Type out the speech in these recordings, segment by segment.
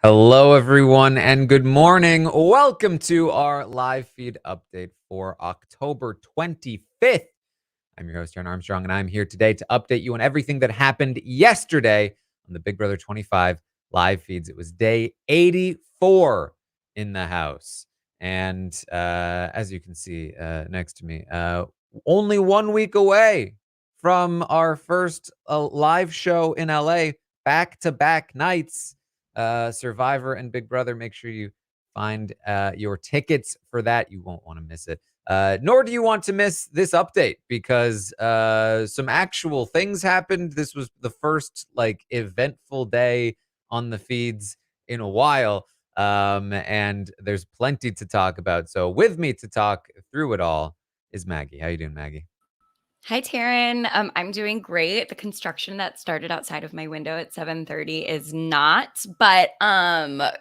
Hello, everyone, and good morning. Welcome to our live feed update for October 25th. I'm your host, Taran Armstrong, and I'm here today to update you on everything that happened yesterday on the Big Brother 25 live feeds. It was day 84 in the house. And as you can see next to me, only 1 week away from our first live show in LA, back-to-back nights. Survivor and Big Brother. Make sure you find your tickets for that. You won't want to miss it. Nor do you want to miss this update because some actual things happened. This was the first eventful day on the feeds in a while. And there's plenty to talk about. So with me to talk through it all is Maggie. How you doing, Maggie? Hi, Taran. I'm doing great. The construction that started outside of my window at 7:30 is not, but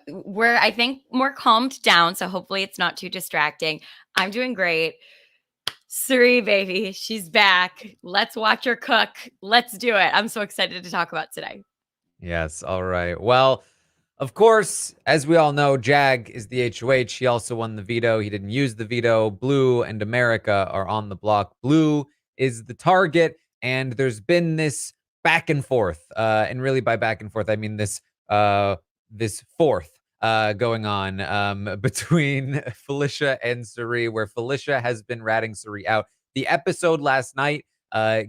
we're I think more calmed down, so hopefully it's not too distracting. I'm doing great. Cirie, baby, she's back. Let's watch her cook. Let's do it. I'm so excited to talk about today. Yes. All right. Well, of course, as we all know, Jag is the HOH. He also won the veto. He didn't use the veto. Blue and America are on the block. Blue is the target, and there's been this back and forth. And really, by back and forth, I mean this fourth going on between Felicia and Cirie, where Felicia has been ratting Cirie out. The episode last night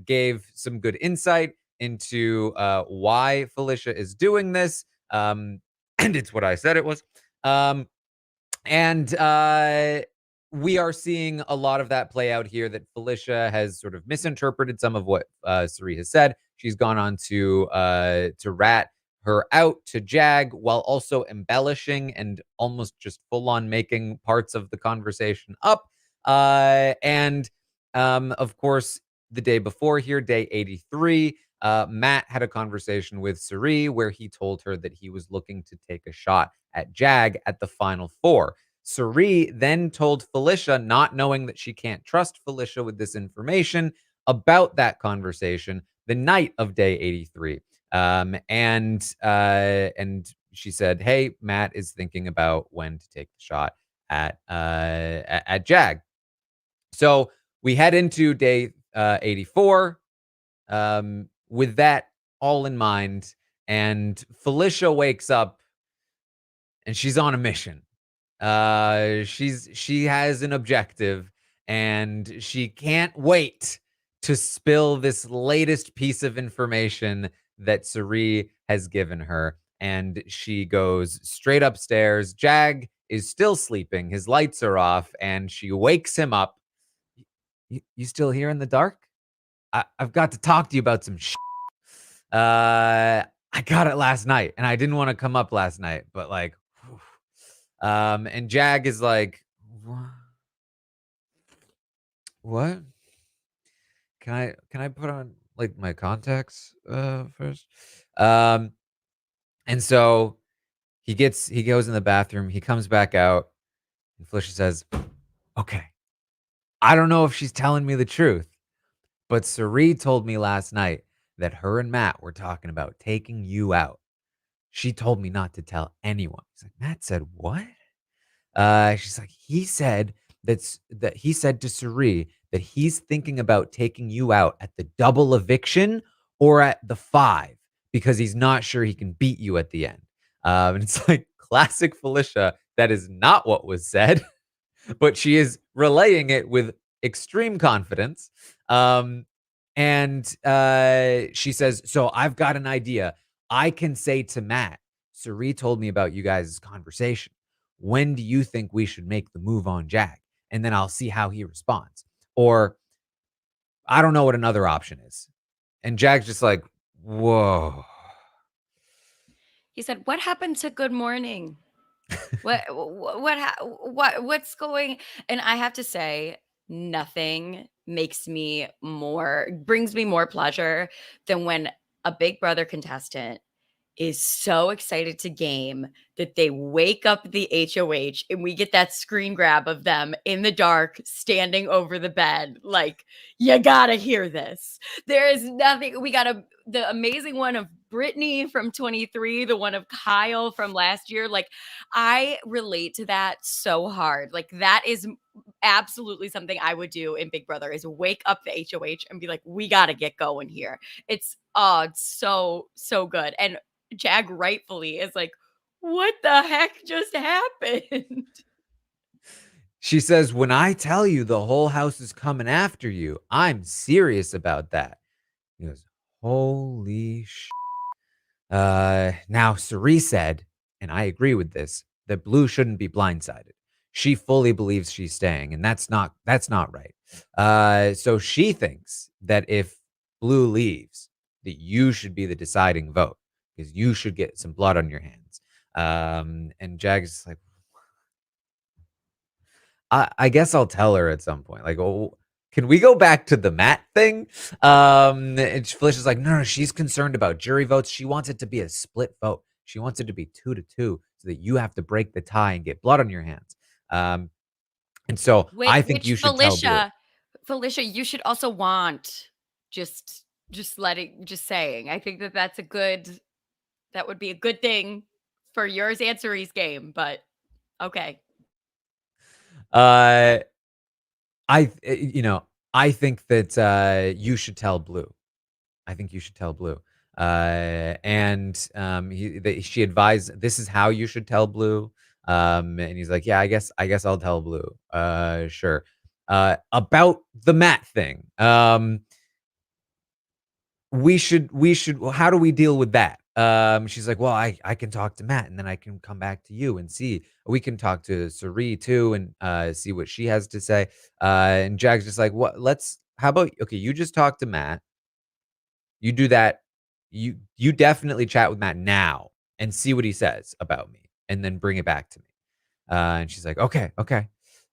gave some good insight into why Felicia is doing this. And it's what I said it was. And we are seeing a lot of that play out here, that Felicia has sort of misinterpreted some of what Cirie has said. She's gone on to rat her out to Jag while also embellishing and almost just full on making parts of the conversation up. And of course, the day before here, day 83, Matt had a conversation with Cirie where he told her that he was looking to take a shot at Jag at the final four. Cirie then told Felicia, not knowing that she can't trust Felicia with this information, about that conversation the night of day 83. And she said, "Hey, Matt is thinking about when to take the shot at Jag." So we head into day 84 with that all in mind, and Felicia wakes up and she's on a mission. She has an objective, and she can't wait to spill this latest piece of information that Cirie has given her. And she goes straight upstairs. Jag is still sleeping. His lights are off, and she wakes him up. You still here in the dark? I've got to talk to you about some shit. I got it last night, and I didn't want to come up last night, but whew. And Jag is like, what? Can I put on my contacts first? And so he goes in the bathroom, he comes back out, and Felicia says, "Okay, I don't know if she's telling me the truth, but Cirie told me last night that her and Matt were talking about taking you out. She told me not to tell anyone." He's like, "Matt said what?" She's like, that he said to Cirie that he's thinking about taking you out at the double eviction or at the 5 because he's not sure he can beat you at the end. And it's like classic Felicia. That is not what was said, but she is relaying it with extreme confidence. And she says, "So I've got an idea. I can say to Matt, Cirie told me about you guys' conversation. When do you think we should make the move on Jag? And then I'll see how he responds. Or I don't know what another option is." And Jag's just like, whoa. He said, "What happened to good morning? What's going?" And I have to say, nothing brings me more pleasure than when a Big Brother contestant is so excited to game that they wake up the HOH and we get that screen grab of them in the dark standing over the bed. Like, you gotta hear this. There is nothing. We got the amazing one of Brittany from 23, the one of Kyle from last year. Like, I relate to that so hard. Like, that is absolutely something I would do in Big Brother, is wake up the HOH and be like, we got to get going here. It's so good. And Jag rightfully is like, what the heck just happened? She says, when I tell you the whole house is coming after you, I'm serious about that. He goes, holy sh. Now Cirie said, and I agree with this, that Blue shouldn't be blindsided. She fully believes she's staying, and that's not right. So she thinks that if Blue leaves, that you should be the deciding vote because you should get some blood on your hands. And Jag's like, I guess I'll tell her at some point. Like, oh, can we go back to the Matt thing? And Felicia's like, no, she's concerned about jury votes. She wants it to be a split vote. She wants it to be 2-2 so that you have to break the tie and get blood on your hands. And so I think Which you should tell Blue. Felicia, you should also want just saying. I think that would be a good thing for yours and Cirie's game, but okay. I think that you should tell Blue. I think you should tell Blue. She advised this is how you should tell Blue. And he's like, yeah, I guess I'll tell Blue. Sure. About the Matt thing. We should how do we deal with that? She's like, well, I can talk to Matt and then I can come back to you and see. We can talk to Cirie too and see what she has to say. And Jag's just like, how about, okay, you just talk to Matt. You do that. You definitely chat with Matt now and see what he says about me and then bring it back to me. And she's like, okay.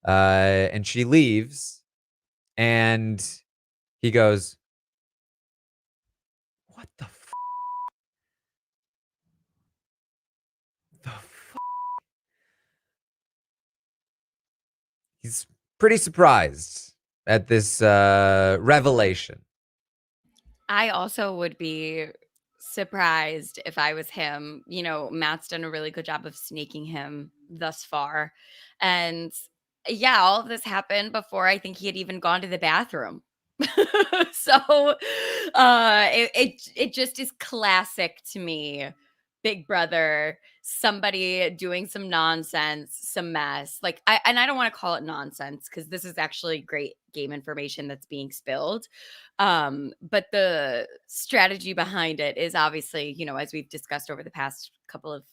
And she leaves and he goes, what the he's pretty surprised at this revelation. I also would be surprised if I was him. You know, Matt's done a really good job of sneaking him thus far. And yeah, all of this happened before I think he had even gone to the bathroom. So it just is classic to me. Big Brother, somebody doing some nonsense, some mess. Like I don't want to call it nonsense because this is actually great game information that's being spilled. But the strategy behind it is obviously, you know, as we've discussed over the past couple of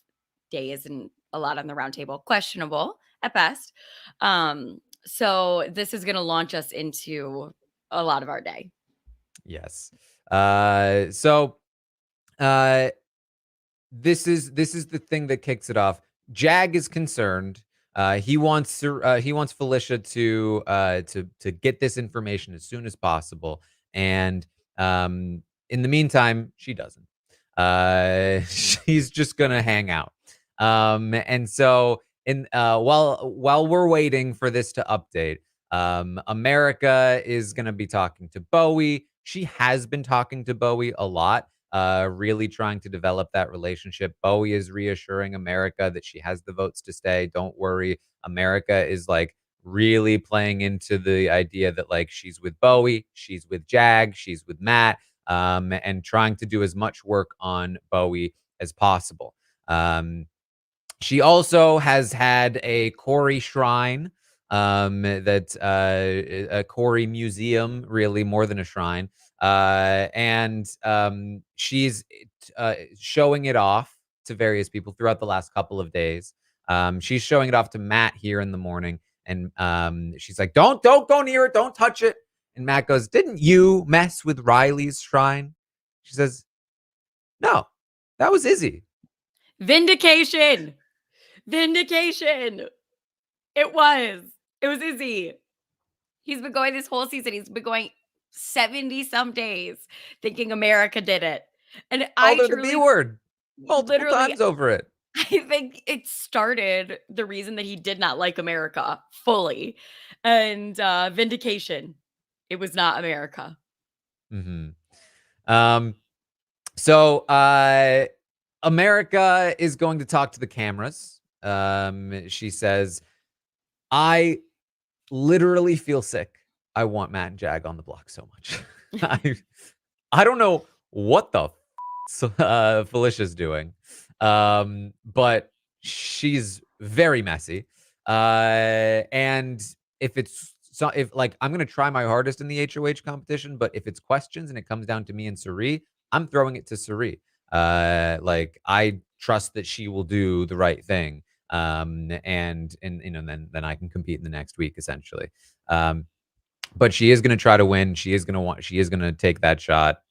days and a lot on the roundtable, questionable at best. So this is going to launch us into a lot of our day. Yes. This is the thing that kicks it off. Jag is concerned. He wants Felicia to get this information as soon as possible, and in the meantime, she doesn't. She's just gonna hang out. And so while we're waiting for this to update, America is gonna be talking to Bowie. She has been talking to Bowie a lot, really trying to develop that relationship. Bowie is reassuring America that she has the votes to stay. Don't worry. America is like really playing into the idea that like she's with Bowie, she's with Jag, she's with Matt, and trying to do as much work on Bowie as possible. She also has had a Corey shrine, a Corey museum, really more than a shrine. And she's showing it off to various people throughout the last couple of days. She's showing it off to Matt here in the morning, and she's like, "Don't go near it, don't touch it." And Matt goes, "Didn't you mess with Riley's shrine?" She says, "No, that was Izzy." Vindication. It was Izzy. He's been going this whole season. He's been going 70 some days thinking America did it. And Called her the B word multiple literally, times over it. I think it started the reason that he did not like America fully. And vindication. It was not America. Mm-hmm. So, America is going to talk to the cameras. She says, I literally feel sick. I want Matt and Jag on the block so much. I, I don't know what the Felicia's doing, but she's very messy. And if like I'm gonna try my hardest in the HOH competition, but if it's questions and it comes down to me and Cirie, I'm throwing it to Cirie. Like I trust that she will do the right thing. And you know, then I can compete in the next week essentially. Um, but she is gonna try to win. She is gonna take that shot.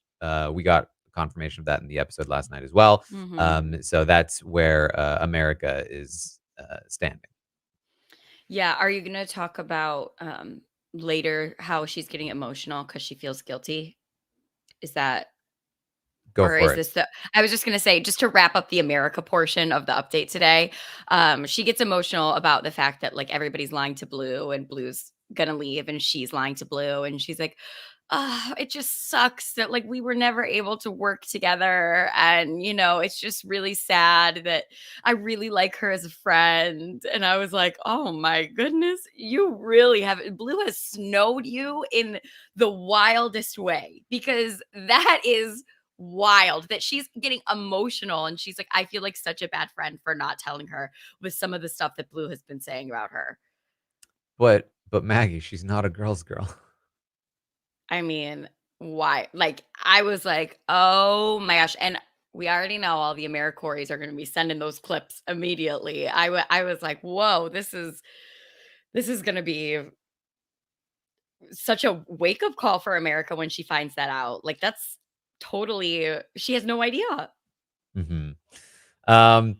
We got confirmation of that in the episode last night as well. Mhm. So that's where America is standing. Yeah, are you gonna talk about, later how she's getting emotional because she feels guilty? Is that Go or for is it. this the I was just gonna say, just to wrap up the America portion of the update today, she gets emotional about the fact that, like, everybody's lying to Blue and Blue's gonna leave and she's lying to Blue, and she's like, "Ah, it just sucks that, like, we were never able to work together, and, you know, it's just really sad that I really like her as a friend." And I was like, "Oh my goodness, you really have Blue has snowed you in the wildest way," because that is wild that she's getting emotional and she's like, "I feel like such a bad friend for not telling her with some of the stuff that Blue has been saying about her." But Maggie, she's not a girl's girl. I mean, why? Like, I was like, "Oh my gosh," and we already know all the AmeriCorys are gonna be sending those clips immediately. I was like, "Whoa, this is gonna be such a wake-up call for America when she finds that out." Like, that's totally she has no idea. hmm Um,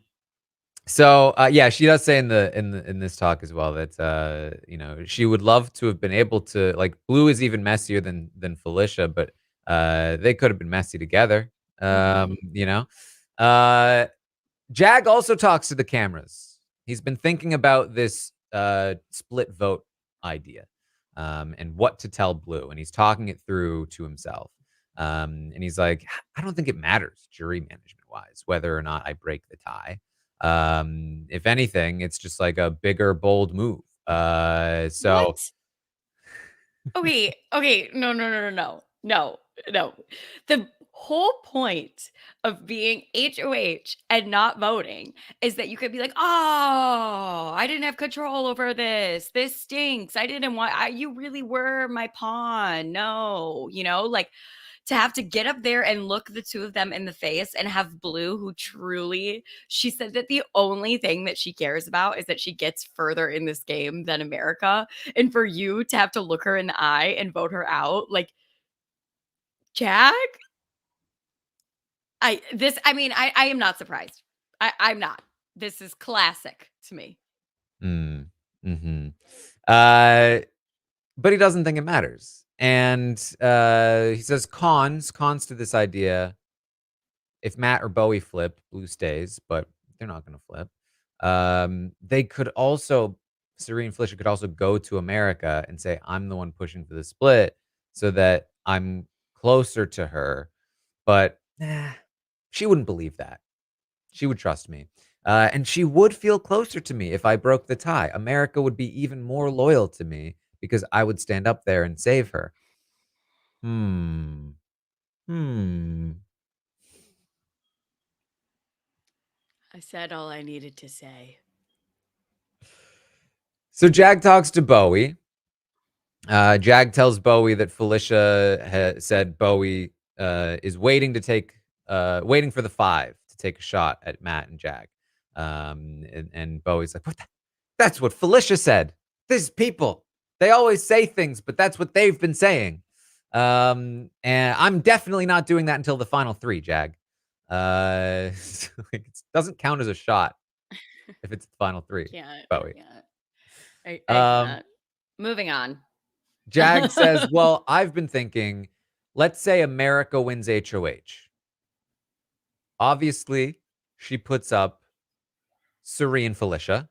So, yeah, she does say in in this talk as well that, you know, she would love to have been able to like, Blue is even messier than Felicia, but, they could have been messy together, Mhm. you know? Uh, Jag also talks to the cameras. He's been thinking about this, split vote idea, and what to tell Blue, and he's talking it through to himself. And he's like, "I don't think it matters jury management-wise whether or not I break the tie. If anything, it's just like a bigger, bold move." So What? Okay, okay. No, no, no, no, no. No, no. The whole point of being HOH and not voting is that you could be like, "Oh, I didn't have control over this. This stinks. I didn't want you really were my pawn. No." You know, like to have to get up there and look the two of them in the face and have Blue, who truly, she said that the only thing that she cares about is that she gets further in this game than America. And for you to have to look her in the eye and vote her out, like, Jag? I mean, I am not surprised. I'm not. This is classic to me. mm, mhm. Uh, but he doesn't think it matters. And, he says cons to this idea. If Matt or Bowie flip, Blue stays, but they're not gonna flip. They could also Serene and Felicia could also go to America and say, "I'm the one pushing for the split," so that I'm closer to her, but, she wouldn't believe that. She would trust me. And she would feel closer to me if I broke the tie. America would be even more loyal to me because I would stand up there and save her. Hmm. Hmm. I said all I needed to say. So Jag talks to Bowie. Jag tells Bowie that Felicia said Bowie is waiting for the five to take a shot at Matt and Jag. And Bowie's like, "What? That's what Felicia said. These people, they always say things, but that's what they've been saying. And I'm definitely not doing that until the final three, Jag. Like, it doesn't count as a shot if it's the final three, Can't. I Bowie. can't. I Um, can't. Moving on. Jag says, "Well, I've been thinking, let's say America wins HOH. Obviously, she puts up Cirie and Felicia.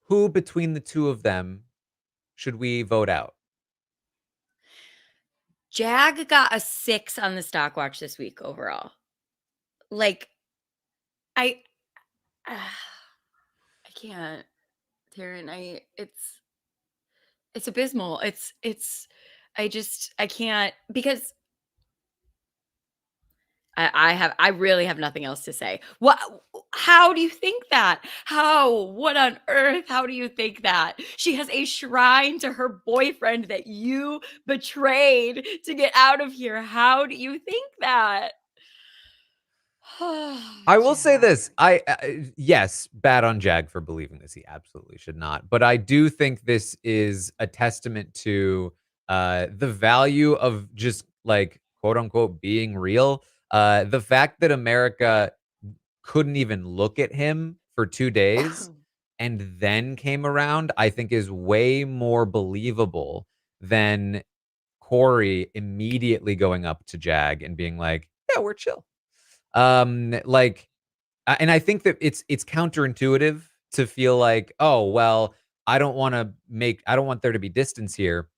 Who between the two of them should we vote out?" Jag got a 6 on the stock watch this week overall. Like, I I can't, Taran. It's abysmal. I can't, because I really have nothing else to say. How do you think that? What on earth? How do you think that? She has a shrine to her boyfriend that you betrayed to get out of here. How do you think that? I will say Jag. this. Yes, bad on Jag for believing this. He absolutely should not. But I do think this is a testament to the value of just like quote unquote being real. The fact that America couldn't even look at him for 2 days and then came around, I think is way more believable than Corey immediately going up to Jag and being like, "Yeah, we're chill." Like, and I think that it's counterintuitive to feel like, "Oh, well, I don't want there to be distance here,"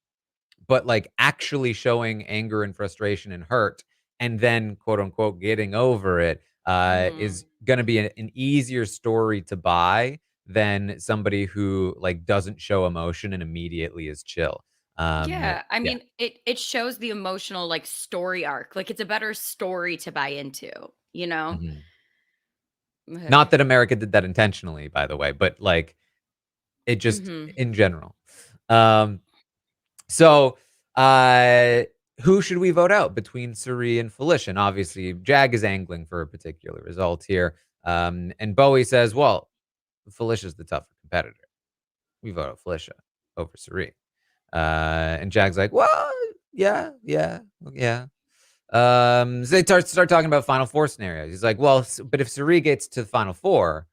but, like, actually showing anger and frustration and hurt and then, quote, unquote, "getting over it," Mhm. is gonna be an easier story to buy than somebody who, like, doesn't show emotion and immediately is chill. Yeah, I Yeah. mean, it shows the emotional, like, story arc. Like, it's a better story to buy into, you know? Mhm. Ugh. Not that America did that intentionally, by the way, but, like, it just Mhm. in general. Um, so, uh, who should we vote out between Cirie and Felicia? And obviously, Jag is angling for a particular result here. And Bowie says, well, Felicia's the tougher competitor. We vote out Felicia over Cirie. And Jag's like, well, yeah, yeah, yeah. So they start talking about Final Four scenarios. He's like, well, but if Cirie gets to the Final Four,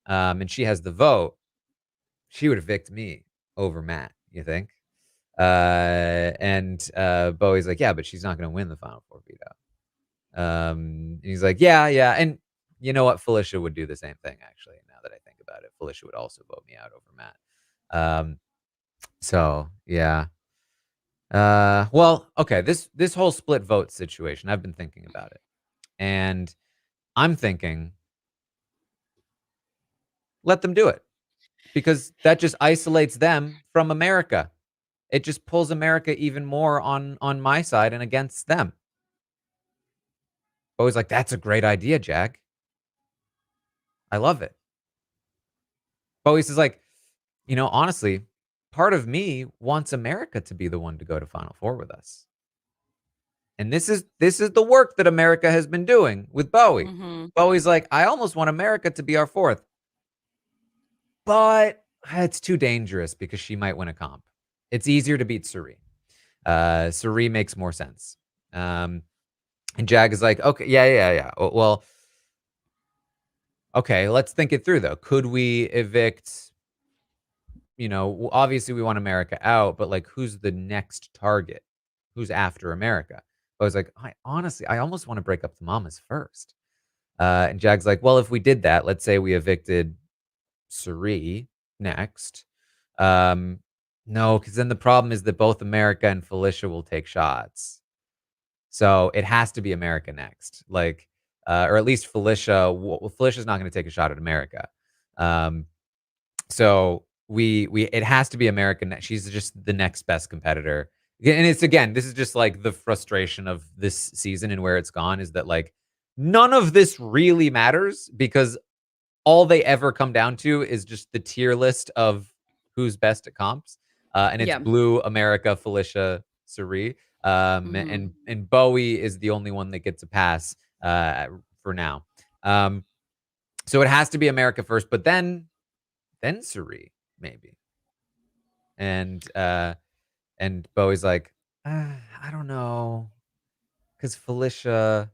and she has the vote, she would evict me over Matt. You think? And Bowie's like, yeah, but she's not going to win the Final Four veto. And he's like, yeah, yeah, and you know what? Felicia would do the same thing. Actually, now that I think about it, Felicia would also vote me out over Matt. So yeah. Well, okay. This whole split vote situation, I've been thinking about it, and I'm thinking, let them do it because that just isolates them from America. It just pulls America even more on my side and against them. Always like, "That's a great idea, Jack. I love it." Bowies is like, honestly, part of me wants America to be the one to go to Final Four with us. And this is the work that America has been doing with Bowie. Mhm. Bowie's like, I almost want America to be our fourth, but it's too dangerous because she might win a comp. It's easier to beat Cirie. Cirie makes more sense. And Jag is like, okay, yeah, yeah, yeah. Well, okay, let's think it through though. Could we evict, obviously we want America out, but like who's the next target? Who's after America? I was like, I almost want to break up the mamas first. And Jag's like, well, if we did that, let's say we evicted Cirie next. Um, no, because then the problem is that both America and Felicia will take shots. So it has to be America next. Like, or at least Felicia. Felicia's not going to take a shot at America. Um, so it has to be American. She's just the next best competitor. And it's again, this is just like the frustration of this season and where it's gone is that like none of this really matters because all they ever come down to is just the tier list of who's best at comps. And it's Yeah. Blue, America, Felicia, Cirie. Mhm. And Bowie is the only one that gets a pass for now. So it has to be America first, but then Cirie, maybe. And Bowie's like, I don't know. Because Felicia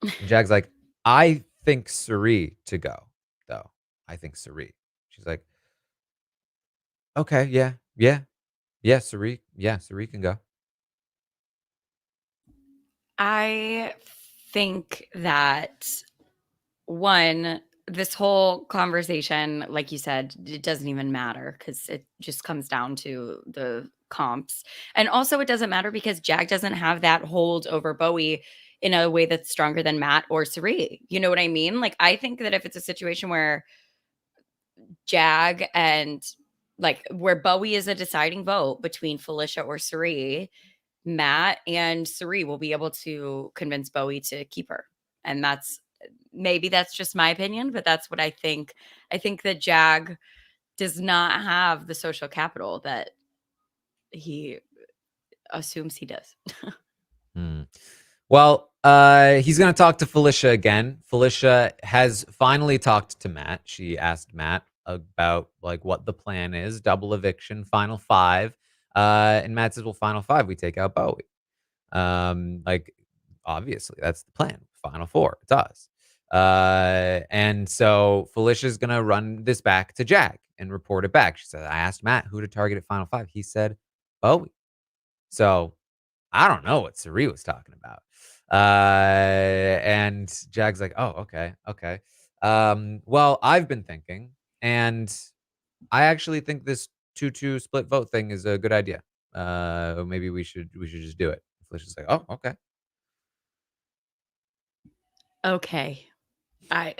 and Jag's like, I think Cirie to go, though. I think Cirie. She's like, okay, yeah, yeah, yeah, Cirie. Yeah, Cirie can go. I think that, one, this whole conversation, like you said, it doesn't even matter because it just comes down to the comps. And also, it doesn't matter because Jag doesn't have that hold over Bowie in a way that's stronger than Matt or Cirie. You know what I mean? Like, I think that if it's a situation where Jag and like where Bowie is a deciding vote between Felicia or Cirie, Matt and Cirie will be able to convince Bowie to keep her. And that's just my opinion, but that's what I think. I think that Jag does not have the social capital that he assumes he does. Hmm. Well, he's going to talk to Felicia again. Felicia has finally talked to Matt. She asked Matt about like what the plan is, double eviction, final five. And Matt says, well, final five, we take out Bowie. Like obviously that's the plan. Final four, it's us. And so Felicia's going to run this back to Jack and report it back. She said, I asked Matt who to target at final five. He said Bowie. So I don't know what Cirie was talking about. And Jag's like, oh, okay. Well, I've been thinking, and I actually think this 2-2 split vote thing is a good idea. Maybe we should just do it. Felicia's like, oh, okay. Okay. I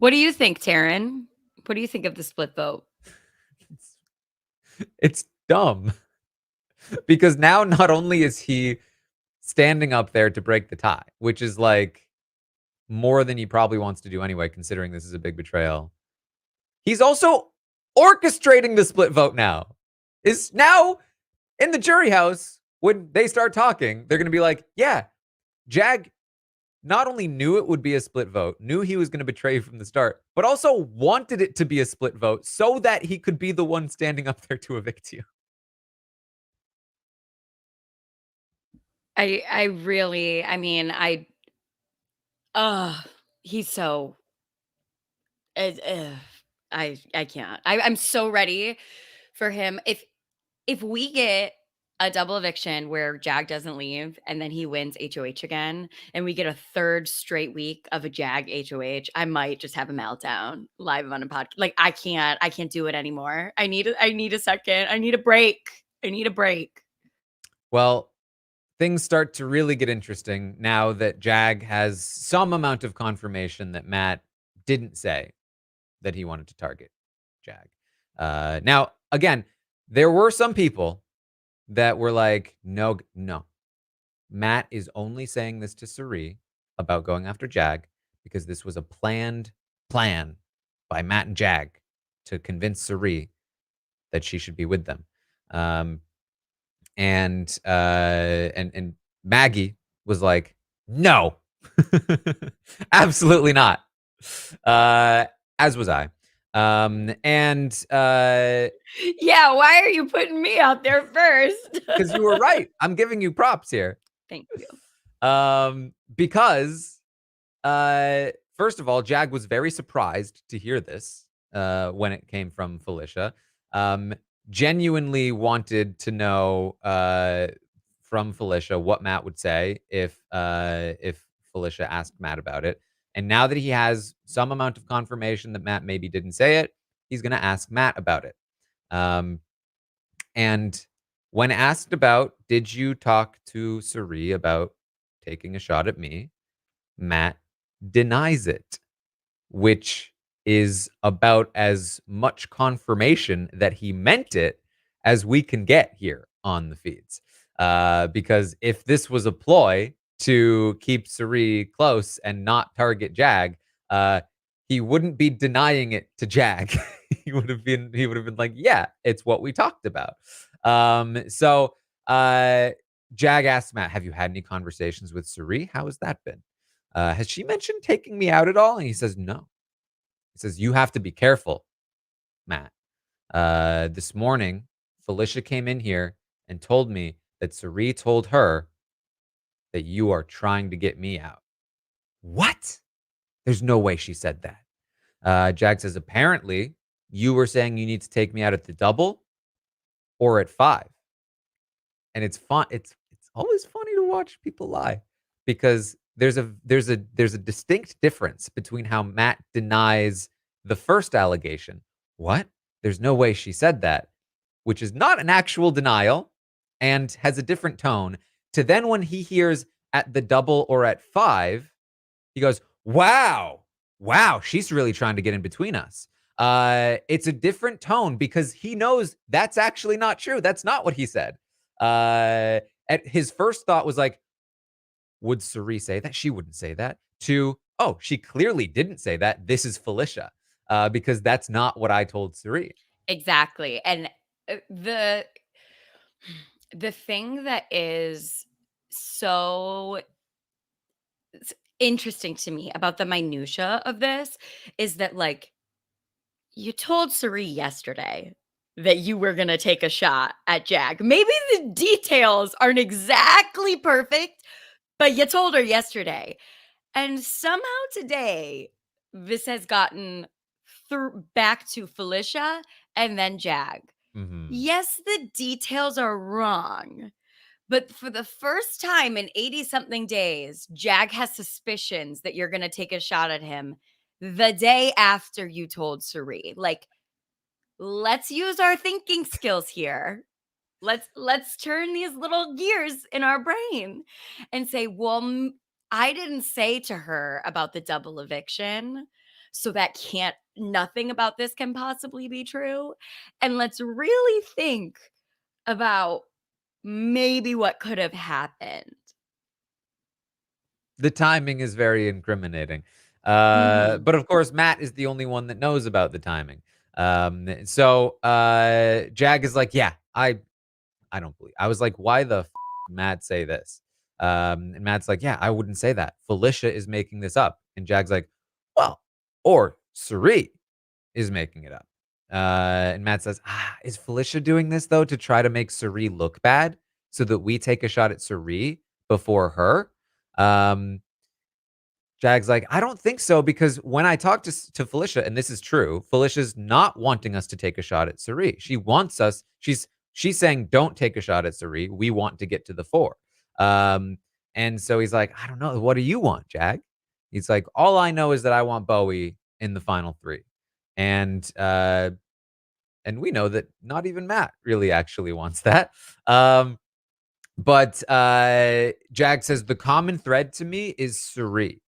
What do you think, Taran? What do you think of the split vote? It's dumb because now not only is he standing up there to break the tie, which is like more than he probably wants to do anyway, considering this is a big betrayal. He's also orchestrating the split vote now. Is now in the jury house when they start talking, they're going to be like, yeah, Jag not only knew it would be a split vote, knew he was going to betray from the start, but also wanted it to be a split vote so that he could be the one standing up there to evict you. I really, I mean, he's so, I can't. I'm so ready for him. If we get a double eviction where Jag doesn't leave and then he wins HOH again, and we get a third straight week of a Jag HOH, I might just have a meltdown live on a podcast. Like I can't do it anymore. I need a second. I need a break. Well, things start to really get interesting now that Jag has some amount of confirmation that Matt didn't say that he wanted to target Jag. Now, again, there were some people that were like, no, Matt is only saying this to Cirie about going after Jag because this was a planned plan by Matt and Jag to convince Cirie that she should be with them. And Maggie was like, no, absolutely not. As was I. Yeah, why are you putting me out there first? Because you were right. I'm giving you props here. Thank you. Because first of all, Jag was very surprised to hear this when it came from Felicia. Genuinely wanted to know from Felicia what Matt would say if Felicia asked Matt about it. And now that he has some amount of confirmation that Matt maybe didn't say it, he's going to ask Matt about it. And when asked about, did you talk to Cirie about taking a shot at me? Matt denies it, which is about as much confirmation that he meant it as we can get here on the feeds. Because if this was a ploy to keep Cirie close and not target Jag, he wouldn't be denying it to Jag. he would have been like, yeah, it's what we talked about. So Jag asked Matt, have you had any conversations with Cirie? How has that been? Has she mentioned taking me out at all? And he says, no. He says, you have to be careful, Matt. This morning, Felicia came in here and told me that Cirie told her that you are trying to get me out. What? There's no way she said that. Jag says, apparently, you were saying you need to take me out at the double or at 5. And it's fun. It's always funny to watch people lie because there's a distinct difference between how Matt denies the first allegation. What? There's no way she said that. which is not an actual denial and has a different tone, to then when he hears at the double or at 5, he goes, "Wow. Wow, she's really trying to get in between us." It's a different tone because he knows that's actually not true. That's not what he said. At his first thought was like, would Cirie say that? She wouldn't say that. To, oh, she clearly didn't say that. This is Felicia. Because that's not what I told Cirie. Exactly. And the thing that is so interesting to me about the minutia of this is that, like, you told Cirie yesterday that you were going to take a shot at Jag. Maybe the details aren't exactly perfect, but you told her yesterday. And somehow today, this has gotten back to Felicia and then Jag. Mm-hmm. Yes, the details are wrong, but for the first time in 80 something days, Jag has suspicions that you're going to take a shot at him the day after you told Cirie. Like, let's use our thinking skills here. Let's turn these little gears in our brain and say, well, I didn't say to her about the double eviction, so that can't nothing about this can possibly be true. And let's really think about maybe what could have happened. The timing is very incriminating. Mhm. But of course, Matt is the only one that knows about the timing. So Jag is like, yeah, I don't believe. I was like, why the Matt say this? And Matt's like, yeah, I wouldn't say that. Felicia is making this up. And Jag's like, well, or Cirie is making it up. And Matt says, is Felicia doing this though to try to make Cirie look bad so that we take a shot at Cirie before her? Um, Jag's like, I don't think so because when I talked to Felicia, and this is true, Felicia's not wanting us to take a shot at Cirie. She wants us. She's saying, don't take a shot at Cirie. We want to get to the 4. And so he's like, I don't know. What do you want, Jag? He's like, all I know is that I want Bowie in the final 3. And we know that not even Matt really actually wants that. But Jag says the common thread to me is Cirie.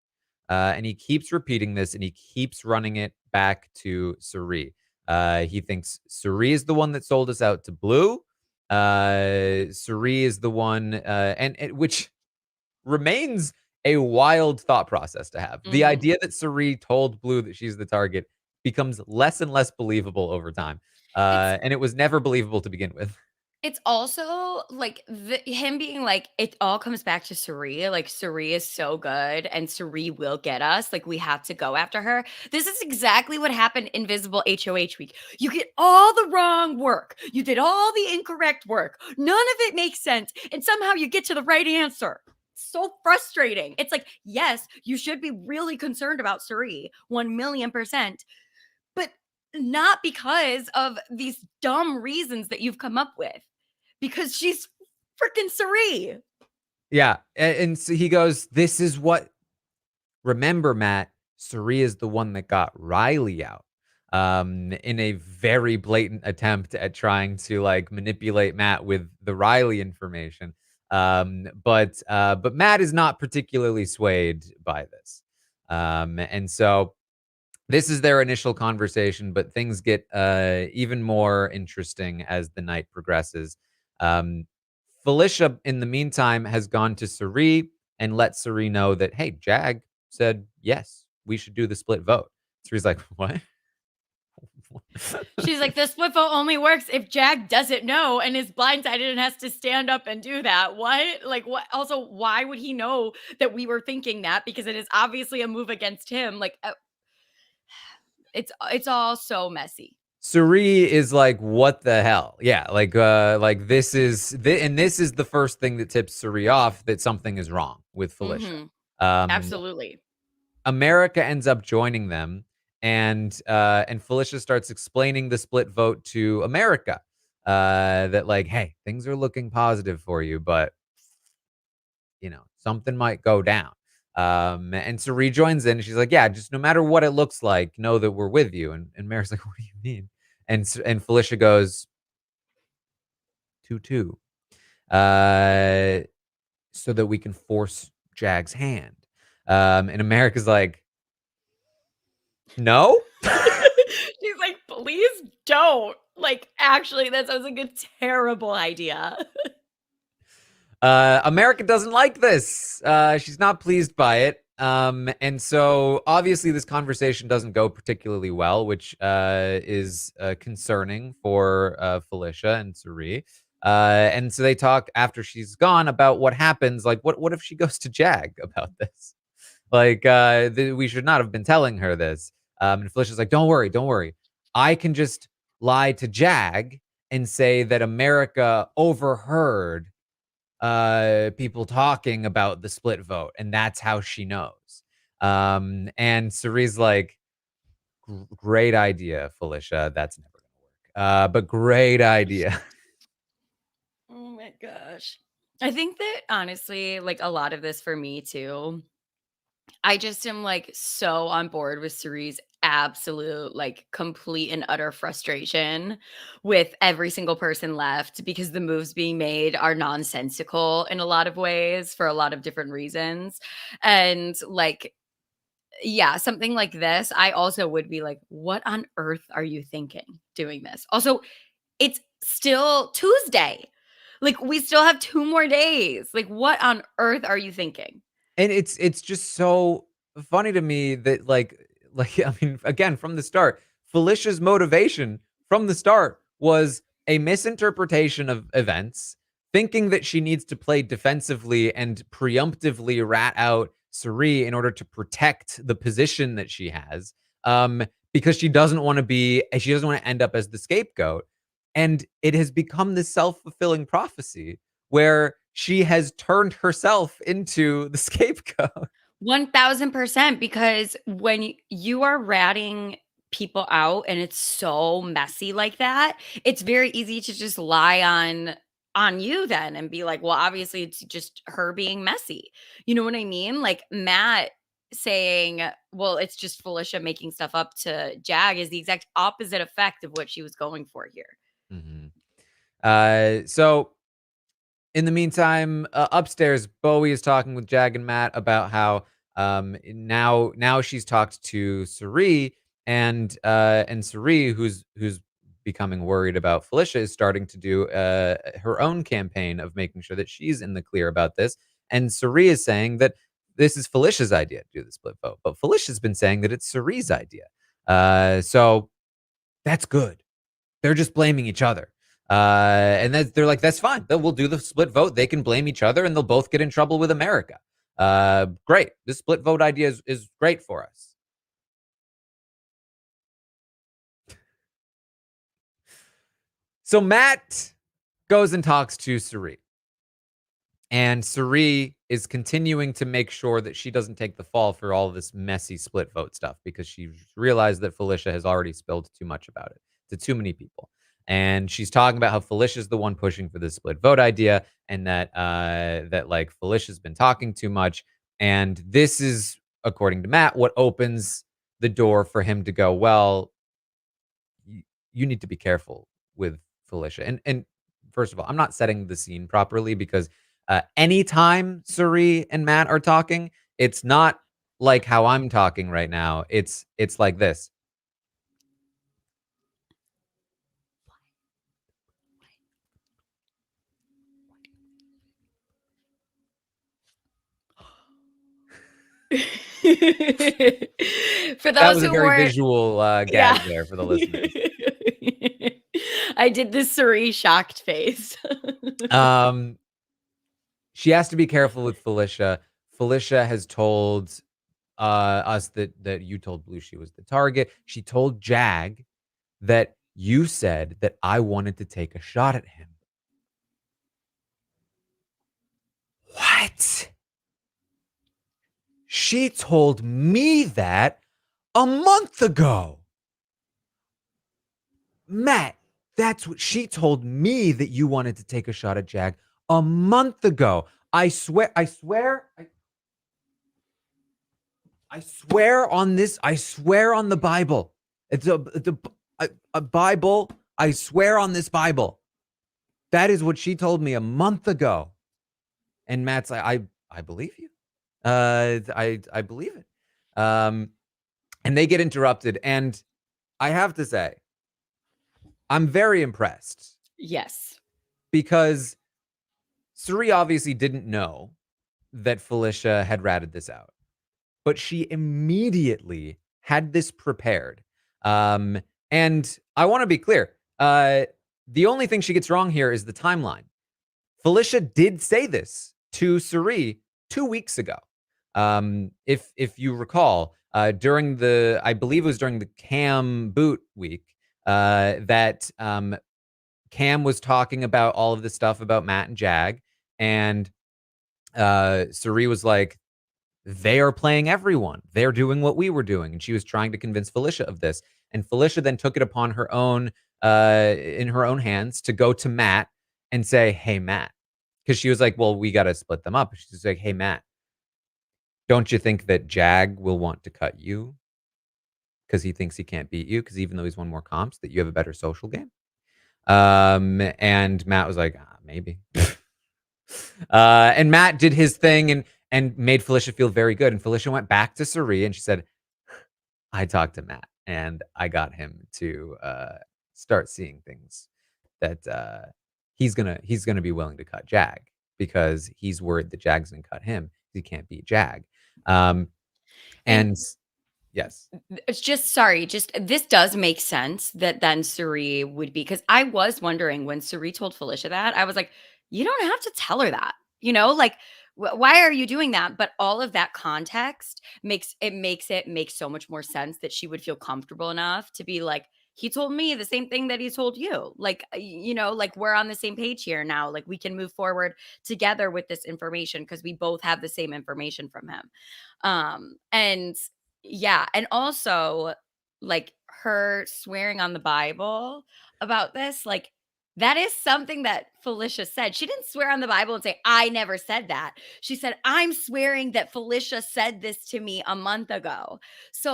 And he keeps repeating this and he keeps running it back to Cirie. He thinks Cirie is the one that sold us out to Blue. Cirie is the one, and which remains a wild thought process to have. The Mhm. idea that Cirie told Blue that she's the target becomes less and less believable over time. It's And it was never believable to begin with. It's also, like, him being like, "It all comes back to Cirie," like, "Cirie is so good, and Cirie will get us, like, we have to go after her." This is exactly what happened Invisible HOH week. You get all the wrong work. You did all the incorrect work. None of it makes sense, and somehow you get to the right answer. So frustrating. It's like, yes, you should be really concerned about Cirie, 1,000,000%, but not because of these dumb reasons that you've come up with. Because she's freaking Cirie. Yeah. And so he goes, this is what, remember, Matt, Cirie is the one that got Riley out in a very blatant attempt at trying to like manipulate Matt with the Riley information. But Matt is not particularly swayed by this. And so this is their initial conversation, but things get even more interesting as the night progresses. Um, Felicia, in the meantime, has gone to Cirie and let Cirie know that, hey, Jag said, yes, we should do the split vote. Cirie's like, what? She's like, the split vote only works if Jag doesn't know and is blindsided and has to stand up and do that. What? Like, what? Also, why would he know that we were thinking that? Because it is obviously a move against him. Like, it's all so messy. Cirie is like, what the hell? Yeah, like this is and this is the first thing that tips Cirie off that something is wrong with Felicia. Mm-hmm. Um, Absolutely. America ends up joining them, and Felicia starts explaining the split vote to America. That like, hey, things are looking positive for you, but something might go down. And so rejoins in, and she's like, yeah, just no matter what it looks like, know that we're with you. And Mary's like, what do you mean? And Felicia goes, 2-2, so that we can force Jag's hand. And America's like, no. She's like, please don't. Like, actually, that sounds like a terrible idea. America doesn't like this. She's not pleased by it. And so obviously this conversation doesn't go particularly well, which is concerning for Felicia and Cirie. And so they talk after she's gone about what happens. Like, what if she goes to Jag about this? Like, we should not have been telling her this. And Felicia's like, don't worry. I can just lie to Jag and say that America overheard people talking about the split vote, and that's how she knows. And Cirie's like, great idea, Felicia. That's never gonna work. But great idea. Oh my gosh. I think that honestly, like a lot of this for me too, I just am like so on board with Cirie's absolute, like complete and utter frustration with every single person left because the moves being made are nonsensical in a lot of ways for a lot of different reasons. And like, yeah, something like this, I also would be like, what on earth are you thinking doing this? Also, it's still Tuesday. Like, we still have 2 more days. Like, what on earth are you thinking? And it's just so funny to me that I mean, again, from the start, Felicia's motivation from the start was a misinterpretation of events, thinking that she needs to play defensively and preemptively rat out Cirie in order to protect the position that she has. Because she doesn't want to end up as the scapegoat. And it has become this self-fulfilling prophecy where she has turned herself into the scapegoat. 1000%, because when you are ratting people out and it's so messy like that, it's very easy to just lie on you then and be like, well, obviously it's just her being messy. You know what I mean? Like Matt saying, well, it's just Felicia making stuff up to Jag is the exact opposite effect of what she was going for here. Mhm. So in the meantime, upstairs, Bowie is talking with Jag and Matt about how now she's talked to Cirie, and Cirie, who's becoming worried about Felicia, is starting to do her own campaign of making sure that she's in the clear about this. And Cirie is saying that this is Felicia's idea to do the split vote, but Felicia's been saying that it's Cirie's idea. So that's good. They're just blaming each other. And they're like, that's fine. We'll do the split vote. They can blame each other and they'll both get in trouble with America. Great. This split vote idea is great for us. So Matt goes and talks to Cirie. And Cirie is continuing to make sure that she doesn't take the fall for all this messy split vote stuff because she realized that Felicia has already spilled too much about it to too many people. And she's talking about how Felicia's the one pushing for this split vote idea, and that like Felicia's been talking too much. And this is, according to Matt, what opens the door for him to go, well, you need to be careful with Felicia. And first of all, I'm not setting the scene properly because anytime Cirie and Matt are talking, it's not like how I'm talking right now. It's like this. For That those was a who very weren't, visual yeah. gag there for the listeners. I did the Cirie shocked face. Um, she has to be careful with Felicia. Felicia has told us that you told Blue she was the target. She told Jag that you said that I wanted to take a shot at him. What? She told me that a month ago. Matt, that's what she told me, that you wanted to take a shot at Jag a month ago. I swear on this. I swear on the Bible. It's a Bible. I swear on this Bible. That is what she told me a month ago. And Matt's like, I believe you. I believe it. And they get interrupted. And I have to say, I'm very impressed. Yes. Because Cirie obviously didn't know that Felicia had ratted this out. But she immediately had this prepared. And I want to be clear. The only thing she gets wrong here is the timeline. Felicia did say this to Cirie 2 weeks ago. If you recall, during I believe it was during the Cam boot week, that Cam was talking about all of this stuff about Matt and Jag, and Cirie was like, they are playing everyone. They're doing what we were doing. And she was trying to convince Felicia of this. And Felicia then took it upon her own, in her own hands to go to Matt and say, hey, Matt. Because she was like, well, we got to split them up. She's like, hey, Matt, don't you think that Jag will want to cut you? Because he thinks he can't beat you. Because even though he's won more comps, that you have a better social game. And Matt was like, maybe. And Matt did his thing and made Felicia feel very good. And Felicia went back to Cirie and she said, I talked to Matt and I got him to start seeing things that he's gonna be willing to cut Jag because he's worried that Jag's gonna cut him. He can't beat Jag. And yes. It's just this does make sense that then Cirie would be, because I was wondering when Cirie told Felicia that, I was like, you don't have to tell her that, like, why are you doing that? But all of that context makes it make so much more sense that she would feel comfortable enough to be like, he told me the same thing that he told you. Like, like we're on the same page here now. Like we can move forward together with this information because we both have the same information from him. And yeah, and also, like, her swearing on the Bible about this, like, that is something that Felicia said. She didn't swear on the Bible and say, "I never said that." She said, "I'm swearing that Felicia said this to me a month ago."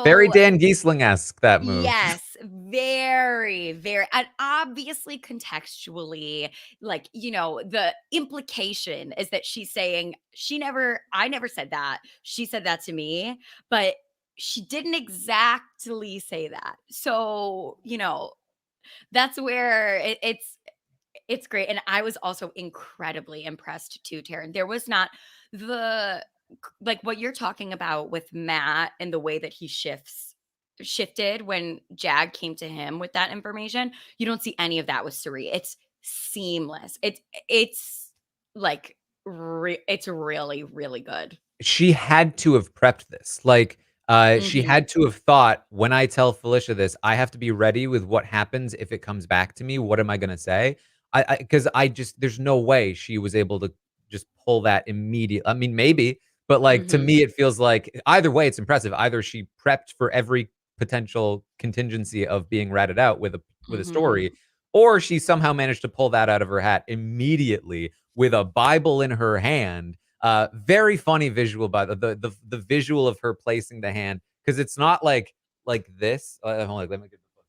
Very So, Dan Giesling-esque, that move. yes, very, very, and obviously contextually, like, the implication is that she's saying, I never said that. She said that to me, but she didn't exactly say that. So, that's where it's great. And I was also incredibly impressed too, Taran. There was not the like what you're talking about with Matt and the way that he shifted when Jag came to him with that information. You don't see any of that with Cirie. It's seamless. It's like it's really, really good. She had to have prepped this. Like, she Mhm. had to have thought, when I tell Felicia this, I have to be ready with what happens if it comes back to me. What am I gonna say? Because I just there's no way she was able to just pull that immediate. I mean, maybe, but like to Mhm. me, it feels like either way, it's impressive. Either she prepped for every potential contingency of being ratted out with a Mhm. story, or she somehow managed to pull that out of her hat immediately with a Bible in her hand. Very funny visual by the visual of her placing the hand, because it's not like this. Hold on, let me get the book.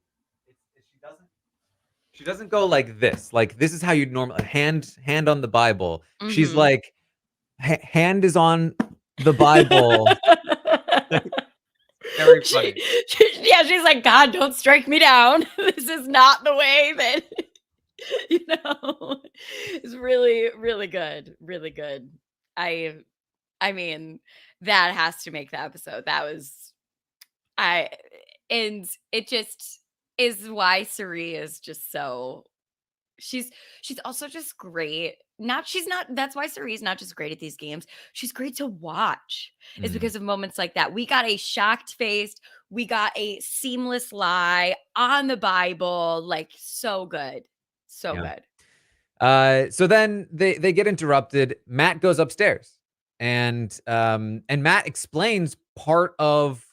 She doesn't go like this. Like this is how you'd normally hand on the Bible. She's Mhm. like hand is on the Bible. Very She, funny. yeah, she's like, God, don't strike me down. This is not the way that, it's really, really good. Really good. I, I mean, that has to make the episode. That was, I, and it just is why Cirie is just so, she's she's also just great. She's not That's why Cirie's not just great at these games. She's great to watch. Is Mhm. because of moments like that. We got a shocked faced, we got a seamless lie on the Bible, like so good. So Yeah. good. So then they get interrupted. Matt goes upstairs, and Matt explains part of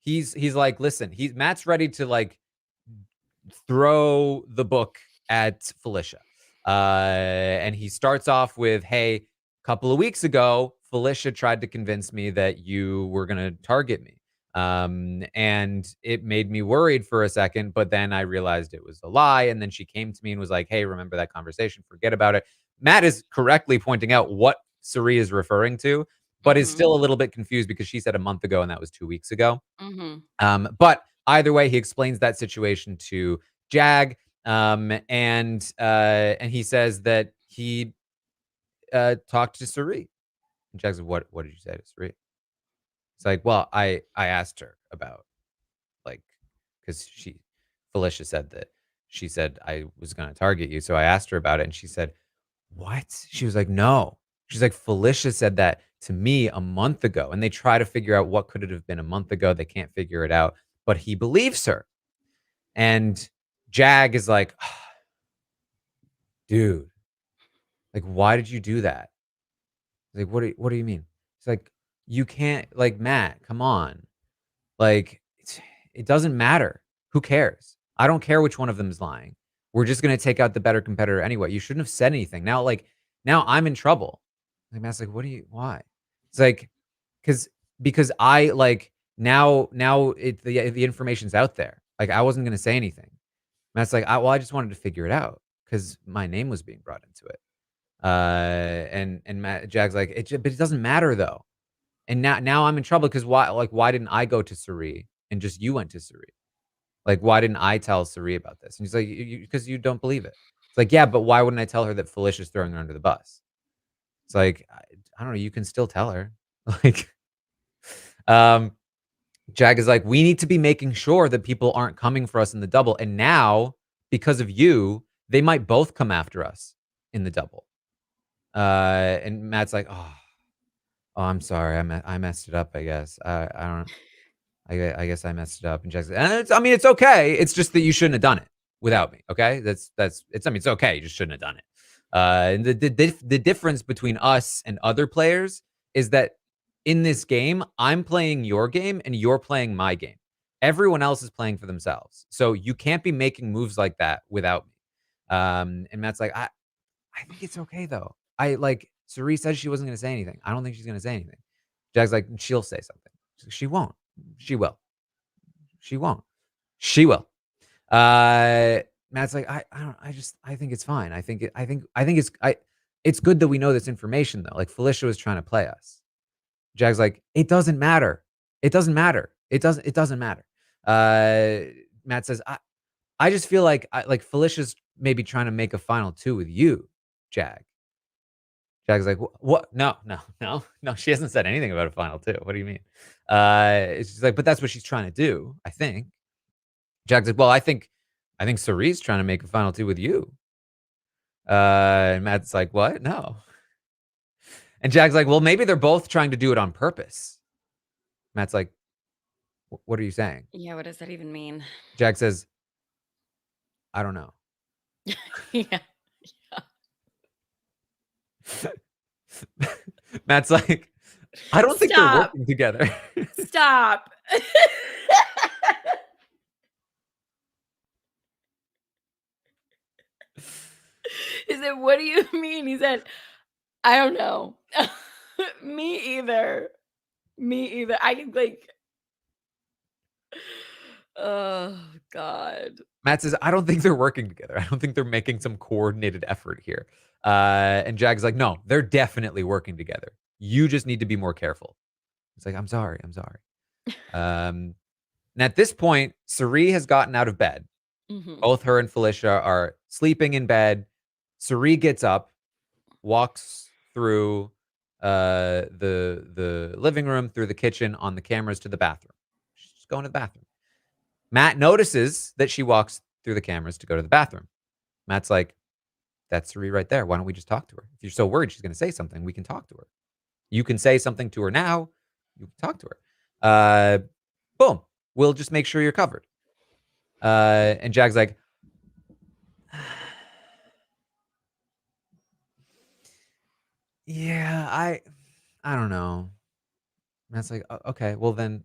he's like, listen, Matt's ready to like throw the book at Felicia. And he starts off with, hey, a couple of weeks ago, Felicia tried to convince me that you were going to target me. And it made me worried for a second, but then I realized it was a lie. And then she came to me and was like, hey, remember that conversation? Forget about it. Matt is correctly pointing out what Cirie is referring to, but is still a little bit confused because she said a month ago and that was 2 weeks ago. But either way, he explains that situation to Jag, and he says that he talked to Cirie. And Jag's like, what did you say to Cirie? It's like, well, I asked her about, like, because Felicia said that she said I was going to target you. So I asked her about it and she said, what? She was like, no. She's like, Felicia said that to me a month ago. And they try to figure out what could it have been a month ago. They can't figure it out, but he believes her. And Jag is like, oh, dude, like, why did you do that? Like, what do you mean? It's like, you can't, like, Matt, come on. Like, it doesn't matter. Who cares? I don't care which one of them is lying. We're just gonna take out the better competitor anyway. You shouldn't have said anything. Now, like, now I'm in trouble. Like, Matt's like, why? It's like, because I, like, now the information's out there. Like, I wasn't gonna say anything. Matt's like, I just wanted to figure it out because my name was being brought into it. And Jag's like, but it doesn't matter though. And now I'm in trouble because why didn't I go to Cirie and just you went to Cirie? Like, why didn't I tell Cirie about this? And he's like, because you don't believe it. It's like, yeah, but why wouldn't I tell her that Felicia's throwing her under the bus? It's like, I don't know. You can still tell her. Like, Jag is like, we need to be making sure that people aren't coming for us in the double. And now, because of you, they might both come after us in the double. And Matt's like, oh, I'm sorry. I messed it up, I guess. I guess I messed it up. And Jag's like, it's okay. It's just that you shouldn't have done it without me. Okay. It's okay. You just shouldn't have done it. And the difference between us and other players is that in this game, I'm playing your game and you're playing my game. Everyone else is playing for themselves. So you can't be making moves like that without me. And Matt's like, I think it's okay though. Cirie said she wasn't going to say anything. I don't think she's going to say anything. Jag's like, she'll say something. She won't. She will. She won't. She will. Matt's like, I think it's fine. It's good that we know this information though. Like, Felicia was trying to play us. Jag's like, it doesn't matter. It doesn't matter. It doesn't matter. Matt says, I just feel like Felicia's maybe trying to make a final two with you, Jag. Jag's like, what? No. She hasn't said anything about a final two. What do you mean? She's like, but that's what she's trying to do, I think. Jag's like, well, I think Cirie's trying to make a final two with you. And Matt's like, what? No. And Jag's like, well, maybe they're both trying to do it on purpose. Matt's like, what are you saying? Yeah, what does that even mean? Jag says, I don't know. Yeah. Matt's like, I don't think they're working together. Stop. He said, what do you mean? He said, I don't know. Me either. I can oh God. Matt says, I don't think they're working together. I don't think they're making some coordinated effort here. And Jag's like, no, they're definitely working together. You just need to be more careful. It's like, I'm sorry. And at this point, Cirie has gotten out of bed. Both her and Felicia are sleeping in bed. Cirie gets up, walks through the living room, through the kitchen, on the cameras to the bathroom. She's just going to the bathroom. Matt notices that she walks through the cameras to go to the bathroom. Matt's like, that's Cirie right there. Why don't we just talk to her? If you're so worried she's going to say something, we can talk to her. You can say something to her now. You can talk to her. Boom. We'll just make sure you're covered. And Jag's like, yeah, I don't know. Matt's like, okay, well then,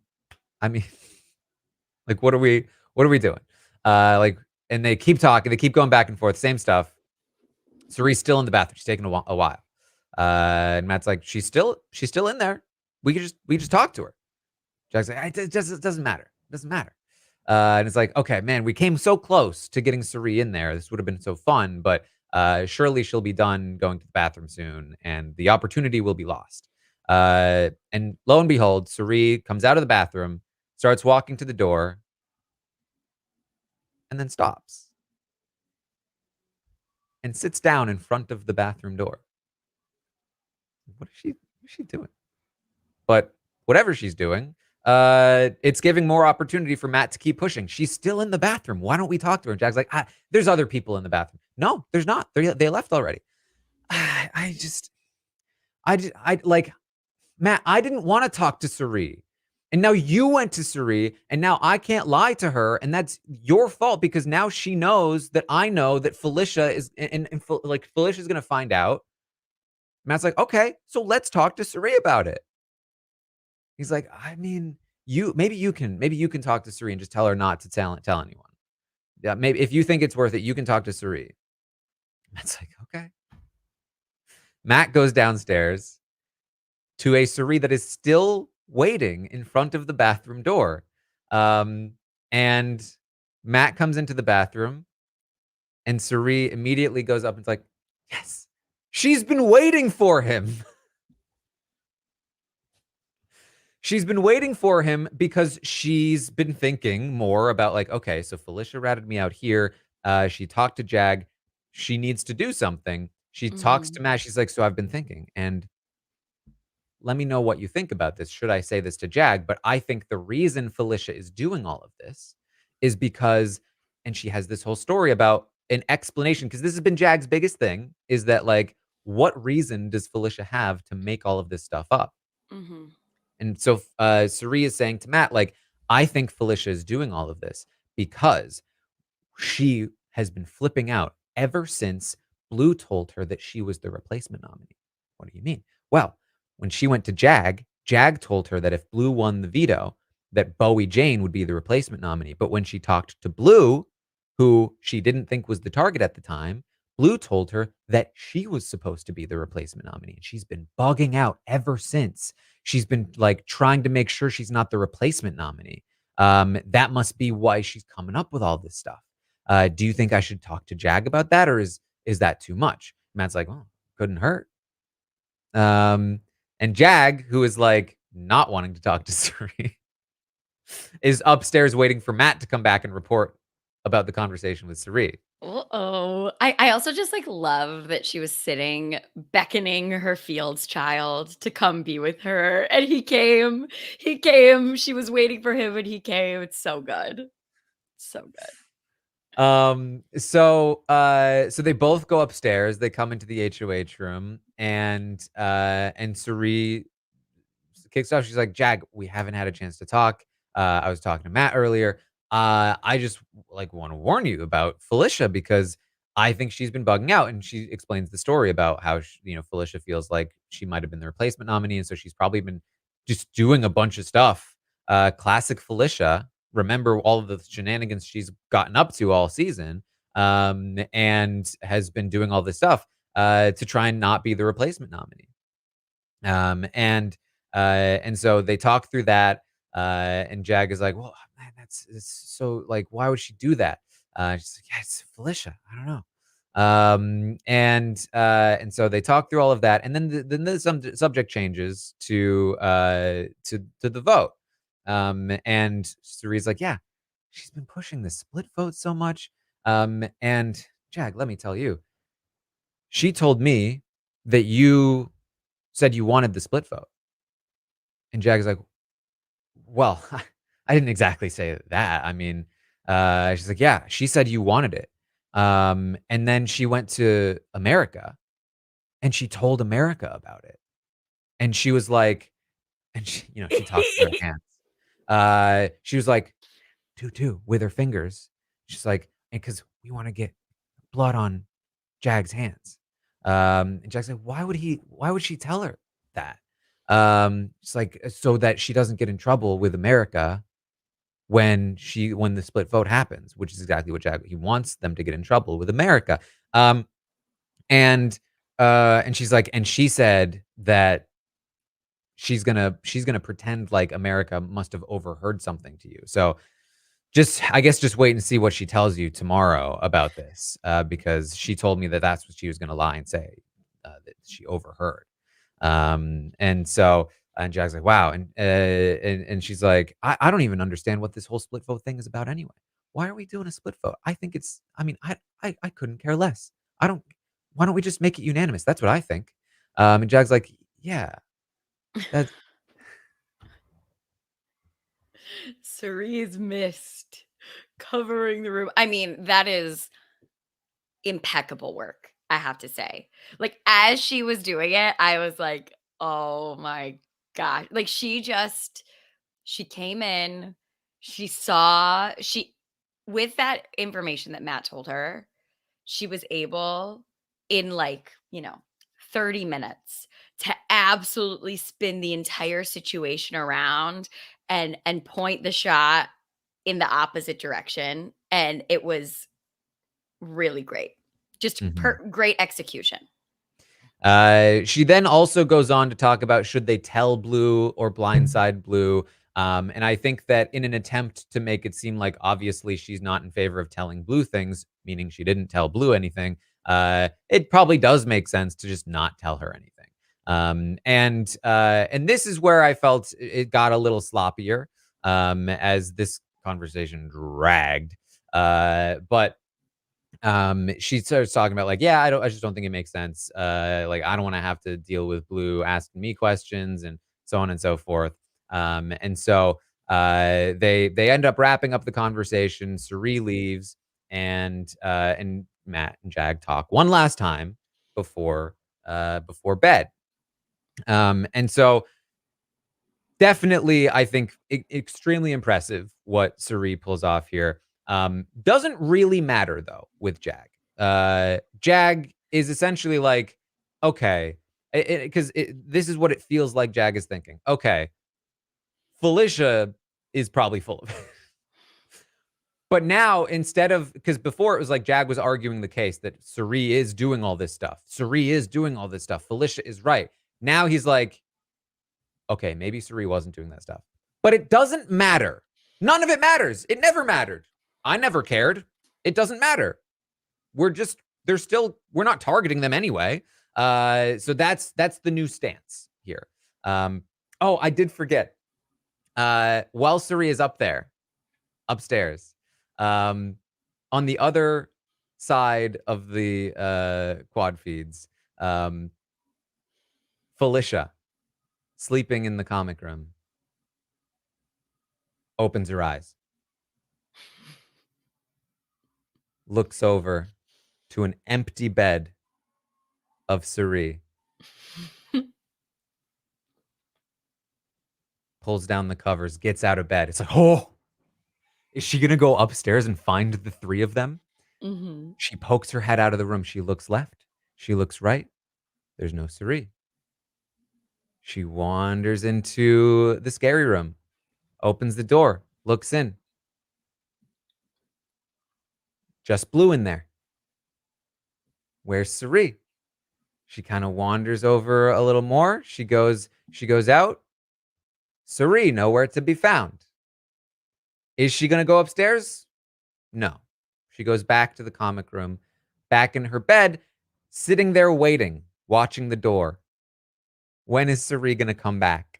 I mean, like, what are we doing? And they keep talking. They keep going back and forth. Same stuff. Cirie's still in the bathroom. She's taking a while. And Matt's like, she's still in there. We just talk to her. Jag's like, it doesn't matter. It doesn't matter. And it's like, okay, man, we came so close to getting Cirie in there. This would have been so fun, but surely she'll be done going to the bathroom soon, and the opportunity will be lost. And lo and behold, Cirie comes out of the bathroom, starts walking to the door, and then stops and sits down in front of the bathroom door. What is she doing? But whatever she's doing, it's giving more opportunity for Matt to keep pushing. She's still in the bathroom. Why don't we talk to her? And Jack's like, there's other people in the bathroom. No, there's not. They left already. I like, Matt, I didn't want to talk to Cirie. And now you went to Cirie, and now I can't lie to her, and that's your fault because now she knows that I know that Felicia is, and like Felicia's gonna find out. Matt's like, okay, so let's talk to Cirie about it. He's like, I mean, maybe you can talk to Cirie and just tell her not to tell anyone. Yeah, maybe if you think it's worth it, you can talk to Cirie. Matt's like, okay. Matt goes downstairs to a Cirie that is still waiting in front of the bathroom door. And Matt comes into the bathroom, and Cirie immediately goes up and is like, yes, she's been waiting for him. She's been waiting for him because she's been thinking more about like, okay, so Felicia ratted me out here. She talked to Jag. She needs to do something. She talks to Matt. She's like, so I've been thinking, and let me know what you think about this. Should I say this to Jag? But I think the reason Felicia is doing all of this is because, and she has this whole story about an explanation, because this has been Jag's biggest thing, is that like, what reason does Felicia have to make all of this stuff up? Mm-hmm. And so Cirie is saying to Matt, like, I think Felicia is doing all of this because she has been flipping out ever since Blue told her that she was the replacement nominee. What do you mean? Well, when she went to Jag, Jag told her that if Blue won the veto, that Bowie Jane would be the replacement nominee. But when she talked to Blue, who she didn't think was the target at the time, Blue told her that she was supposed to be the replacement nominee. And she's been bugging out ever since. She's been like trying to make sure she's not the replacement nominee. That must be why she's coming up with all this stuff. Do you think I should talk to Jag about that, or is that too much? Matt's like, oh, couldn't hurt. And Jag, who is like not wanting to talk to Cirie, is upstairs waiting for Matt to come back and report about the conversation with Cirie. Uh-oh. I also just like love that she was sitting beckoning her Fields child to come be with her, and he came. She was waiting for him and he came. It's so good. So good. So they both go upstairs. They come into the HOH room, and Cirie kicks off. She's like, Jag, we haven't had a chance to talk. I was talking to Matt earlier. I just like want to warn you about Felicia because I think she's been bugging out. And she explains the story about how Felicia feels like she might have been the replacement nominee, and so she's probably been just doing a bunch of stuff. Classic Felicia. Remember all of the shenanigans she's gotten up to all season, and has been doing all this stuff to try and not be the replacement nominee. And so they talk through that, and Jag is like, well, man, it's so like, why would she do that? She's like, yeah, it's Felicia. I don't know. And so they talk through all of that, and then the subject changes to the vote. And Cirie's like, yeah, she's been pushing this split vote so much. And Jag, let me tell you, she told me that you said you wanted the split vote. And Jag's like, well, I didn't exactly say that. I mean, she's like, yeah, she said you wanted it. And then she went to America and she told America about it. And she was like, and she talked with her hands. She was like, two with her fingers. She's like, and because we want to get blood on Jag's hands. And Jag's like, why would she tell her that? It's like, so that she doesn't get in trouble with America when the split vote happens, which is exactly what he wants them to get in trouble with America. And she's like, and she said that she's gonna pretend like America must have overheard something to you. So I guess just wait and see what she tells you tomorrow about this, because she told me that that's what she was gonna lie and say, that she overheard. And so, and Jack's like, wow. And she's like, I don't even understand what this whole split vote thing is about anyway. Why are we doing a split vote? I think it's, I mean, I couldn't care less. I don't, why don't we just make it unanimous? That's what I think. And Jack's like, yeah, that's, Cirie's mist covering the room. I mean, that is impeccable work, I have to say. Like, as she was doing it, I was like, "Oh my gosh." Like, she came in, she with that information that Matt told her, she was able in, like, 30 minutes to absolutely spin the entire situation around and point the shot in the opposite direction, and it was really great. Just mhm. great execution. She then also goes on to talk about should they tell Blue or blindside Blue. And I think that in an attempt to make it seem like obviously she's not in favor of telling Blue things, meaning she didn't tell Blue anything, it probably does make sense to just not tell her anything. And this is where I felt it got a little sloppier, as this conversation dragged. But she starts talking about like, yeah, I just don't think it makes sense. Like I don't want to have to deal with Blue asking me questions and so on and so forth. And so they end up wrapping up the conversation. Cirie leaves, and Matt and Jag talk one last time before bed. And so definitely, I think extremely impressive what Cirie pulls off here. Doesn't really matter though with Jag. Jag is essentially like, okay, because this is what it feels like Jag is thinking. Okay, Felicia is probably full of it. But now, instead of, because before it was like Jag was arguing the case that Cirie is doing all this stuff. Cirie is doing all this stuff. Felicia is right. Now he's like, okay, maybe Cirie wasn't doing that stuff. But it doesn't matter. None of it matters. It never mattered. I never cared. It doesn't matter. We're not targeting them anyway. So that's the new stance here. Oh, I did forget. While Cirie is up there, upstairs, on the other side of the quad feeds, Felicia, sleeping in the comic room, opens her eyes, looks over to an empty bed of Cirie, pulls down the covers, gets out of bed. It's like, oh, is she going to go upstairs and find the three of them? Mhm. She pokes her head out of the room. She looks left. She looks right. There's no Cirie. She wanders into the scary room, opens the door, looks in. Just Blue in there. Where's Cirie? She kind of wanders over a little more. She goes out. Cirie, nowhere to be found. Is she going to go upstairs? No. She goes back to the comic room, back in her bed, sitting there waiting, watching the door. When is Cirie going to come back?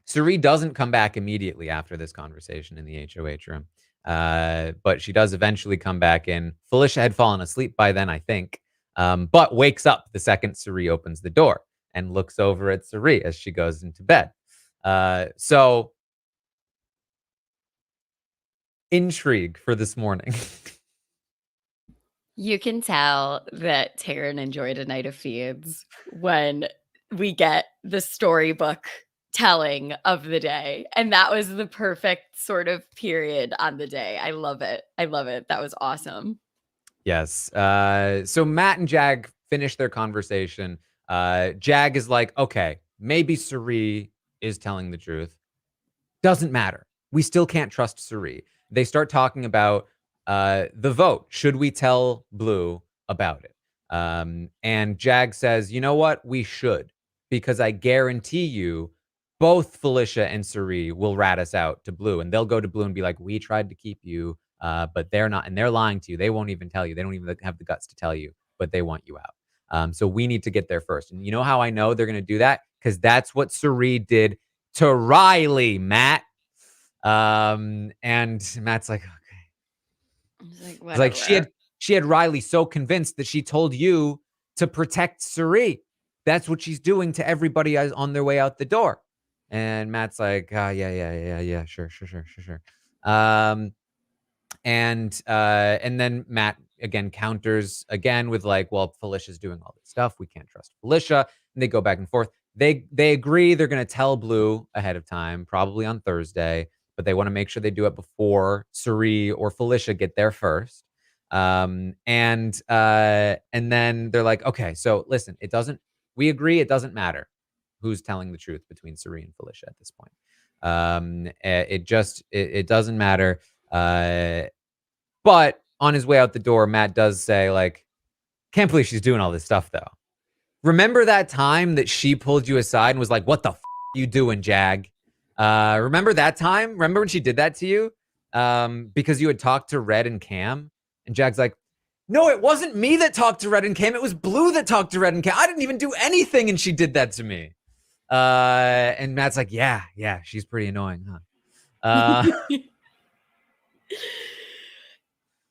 Cirie doesn't come back immediately after this conversation in the HOH room. But she does eventually come back in. Felicia had fallen asleep by then, I think, but wakes up the second Cirie opens the door and looks over at Cirie as she goes into bed. So, intrigue for this morning. You can tell that Taran enjoyed a night of feeds when we get the storybook telling of the day. And that was the perfect sort of period on the day. I love it. I love it. That was awesome. Yes. So Matt and Jag finish their conversation. Jag is like, okay, maybe Cirie is telling the truth. Doesn't matter. We still can't trust Cirie. They start talking about the vote. Should we tell Blue about it? And Jag says, you know what? We should. because I guarantee you both Felicia and Cirie will rat us out to Blue, and they'll go to Blue and be like, we tried to keep you, but they're not, and they're lying to you. They won't even tell you. They don't even have the guts to tell you, but they want you out. So we need to get there first. And you know how I know they're going to do that? Because that's what Cirie did to Riley, Matt. And Matt's like, okay. I was like, It's like whatever. she had Riley so convinced that she told you to protect Cirie. That's what she's doing to everybody on their way out the door. And Matt's like, yeah, sure. And then Matt again counters again with like, well, Felicia's doing all this stuff. We can't trust Felicia. And they go back and forth. They agree they're going to tell Blue ahead of time, probably on Thursday, but they want to make sure they do it before Cirie or Felicia get there first. And then they're like, okay, so listen, we agree it doesn't matter who's telling the truth between Cirie and Felicia at this point. It doesn't matter. But on his way out the door, Matt does say, like, can't believe she's doing all this stuff, though. Remember that time that she pulled you aside and was like, what the you doing, Jag? Remember that time? Remember when she did that to you? Because you had talked to Red and Cam? And Jag's like, no, it wasn't me that talked to Red and Cam. It was Blue that talked to Red and Cam. I didn't even do anything, and she did that to me. And Matt's like, yeah, she's pretty annoying, huh?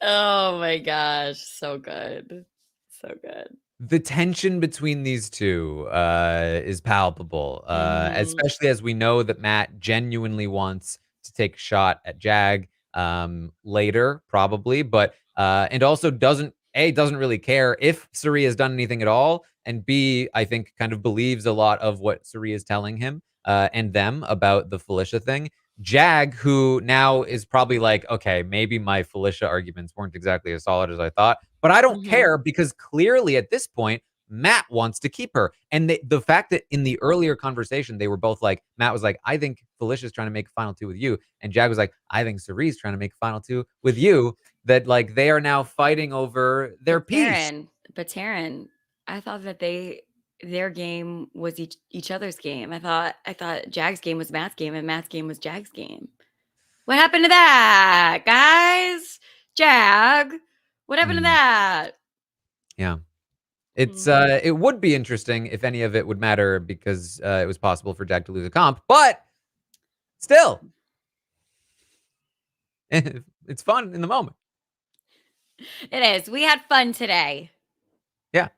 Oh my gosh, so good. So good. The tension between these two is palpable, especially as we know that Matt genuinely wants to take a shot at Jag later, probably, but and also doesn't really care if Cirie has done anything at all, and B, I think kind of believes a lot of what Cirie is telling him and them about the Felicia thing. Jag, who now is probably like, okay, maybe my Felicia arguments weren't exactly as solid as I thought, but I don't care because clearly at this point, Matt wants to keep her. And the fact that in the earlier conversation, they were both like, Matt was like, I think Felicia's trying to make a final two with you. And Jag was like, I think Cirie's trying to make a final two with you. That like they are now fighting over their peace. Taran, I thought that their game was each other's game. I thought Jag's game was Matt's game and Matt's game was Jag's game. What happened to that, guys? Jag, what happened to that? Yeah. It's it would be interesting if any of it would matter because it was possible for Jag to lose a comp, but still, it's fun in the moment. It is. We had fun today. Yeah.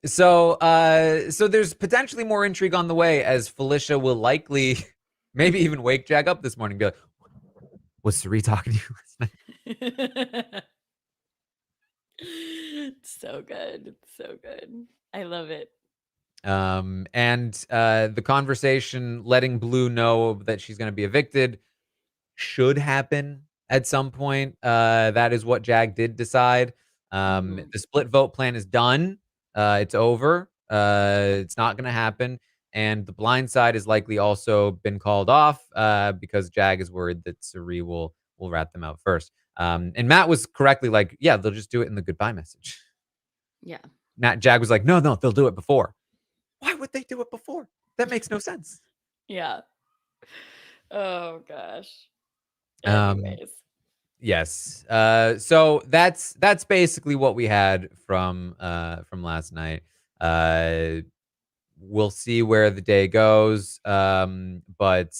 So there's potentially more intrigue on the way as Felicia will likely maybe even wake Jag up this morning and be like, was Cirie talking to you last night? So good. So good. I love it. And the conversation letting Blue know that she's going to be evicted should happen at some point. That is what Jag did decide. The split vote plan is done. It's over. It's not going to happen. And the blind side has likely also been called off because Jag is worried that Cirie will rat them out first. And Matt was correctly like, yeah, they'll just do it in the goodbye message. Yeah. Jag was like, no, they'll do it before. Why would they do it before? That makes no sense. Yeah. Oh gosh. Anyways. Yes. So that's basically what we had from last night. We'll see where the day goes. But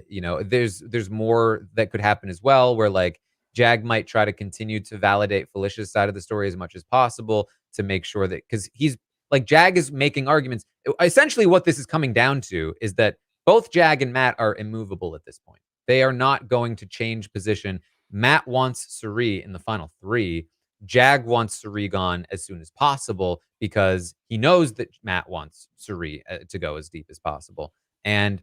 you know, there's more that could happen as well, where like Jag might try to continue to validate Felicia's side of the story as much as possible to make sure that, because he's like, Jag is making arguments. Essentially, what this is coming down to is that both Jag and Matt are immovable at this point. They are not going to change position. Matt wants Cirie in the final three. Jag wants Cirie gone as soon as possible because he knows that Matt wants Cirie to go as deep as possible. And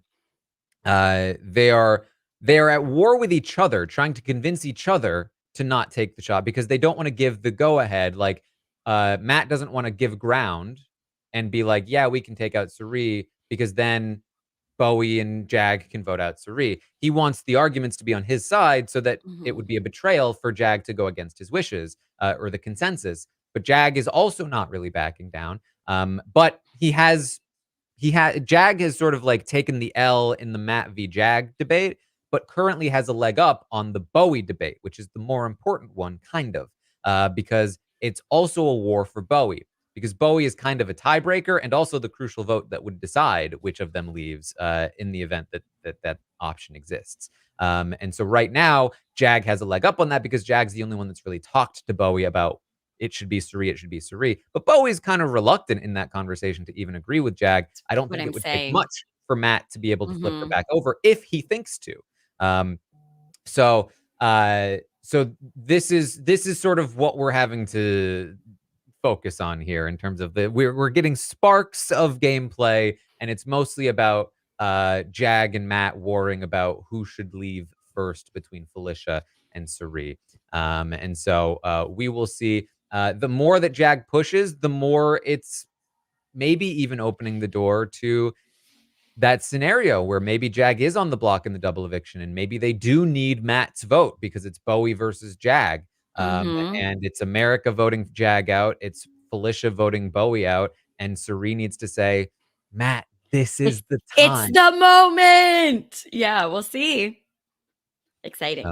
they are at war with each other, trying to convince each other to not take the shot because they don't want to give the go-ahead. Like, Matt doesn't want to give ground and be like, yeah, we can take out Cirie because then Bowie and Jag can vote out Cirie. He wants the arguments to be on his side so that it would be a betrayal for Jag to go against his wishes or the consensus. But Jag is also not really backing down. But Jag has sort of like taken the L in the Matt v. Jag debate, but currently has a leg up on the Bowie debate, which is the more important one, kind of, because it's also a war for Bowie, because Bowie is kind of a tiebreaker and also the crucial vote that would decide which of them leaves in the event that option exists. And so right now, Jag has a leg up on that because Jag's the only one that's really talked to Bowie about it should be Cirie, it should be Cirie. But Bowie's kind of reluctant in that conversation to even agree with Jag. I don't What think it I'm would take saying. much for Matt to be able to flip her Mhm. back over if he thinks to. Um, so so this is sort of what we're having to focus on here in terms of we're getting sparks of gameplay, and it's mostly about Jag and Matt warring about who should leave first between Felicia and Cirie. And so we will see. The more that Jag pushes, the more it's maybe even opening the door to that scenario where maybe Jag is on the block in the double eviction, and maybe they do need Matt's vote because it's Bowie versus Jag. Mhm. And it's America voting Jag out, it's Felicia voting Bowie out, and Cirie needs to say, Matt, this It's is the it's time. the moment. Yeah, we'll see. Exciting.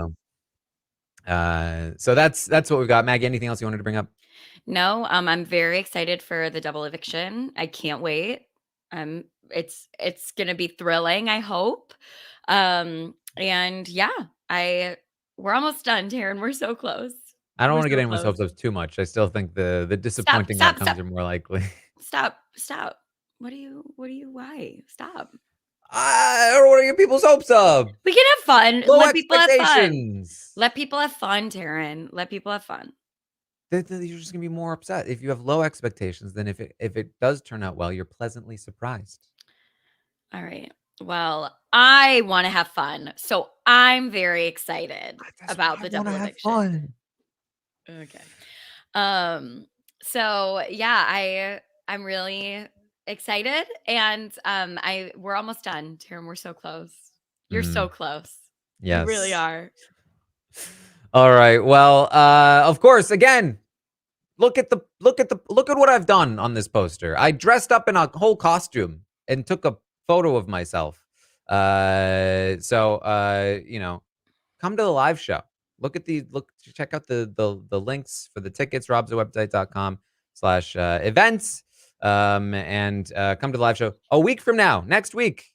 So, so that's what we've got. Maggie, anything else you wanted to bring up? No, I'm very excited for the double eviction. I can't wait. It's gonna be thrilling, I hope. And yeah, I we're almost done, Taryn. We're so close. I don't We're want to get so anyone's close. hopes up too much. I still think the Stop, disappointing stop, outcomes stop, are more likely. stop. Why? Stop. I don't want to get people's hopes up. We can have fun. Low Let people have fun. expectations. Let people have fun, Taryn. Let people have fun. You're just gonna be more upset if you have low expectations than if it does turn out well. You're pleasantly surprised. All right. Well, I want to have fun. So I'm very excited That's why about I the want to double have eviction. fun. Okay. So yeah, I'm really excited, and we're almost done, Taryn. We're so close. You're so Mm, close. You really yes. are. All right. Well, of course, again, look at what I've done on this poster. I dressed up in a whole costume and took a photo of myself. Come to the live show. Check out the links for the tickets, robsawebsite.com/events. And come to the live show a week from now, next week.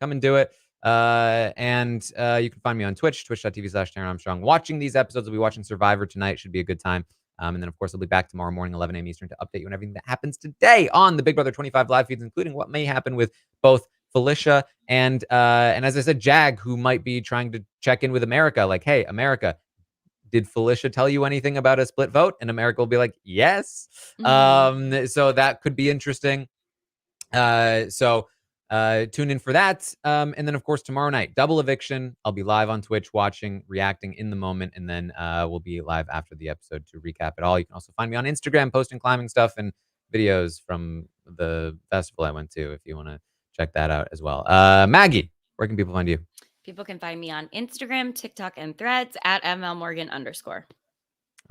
Come and do it. And you can find me on Twitch, twitch.tv/Taran Armstrong. Watching these episodes, we'll be watching Survivor tonight. Should be a good time. And then, of course, I'll be back tomorrow morning, 11 a.m. Eastern, to update you on everything that happens today on the Big Brother 25 live feeds, including what may happen with both Felicia and as I said, Jag, who might be trying to check in with America. Like, hey, America, did Felicia tell you anything about a split vote? And America will be like, yes. Mhm. So that could be interesting. Tune in for that. And then, of course, tomorrow night, double eviction. I'll be live on Twitch watching, reacting in the moment, and then we'll be live after the episode to recap it all. You can also find me on Instagram posting climbing stuff and videos from the festival I went to if you want to check that out as well. Maggie, where can people find you? People can find me on Instagram, TikTok, and Threads at @mlmorgan_.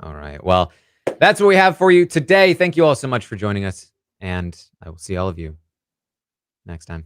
All right. Well, that's what we have for you today. Thank you all so much for joining us, and I will see all of you next time.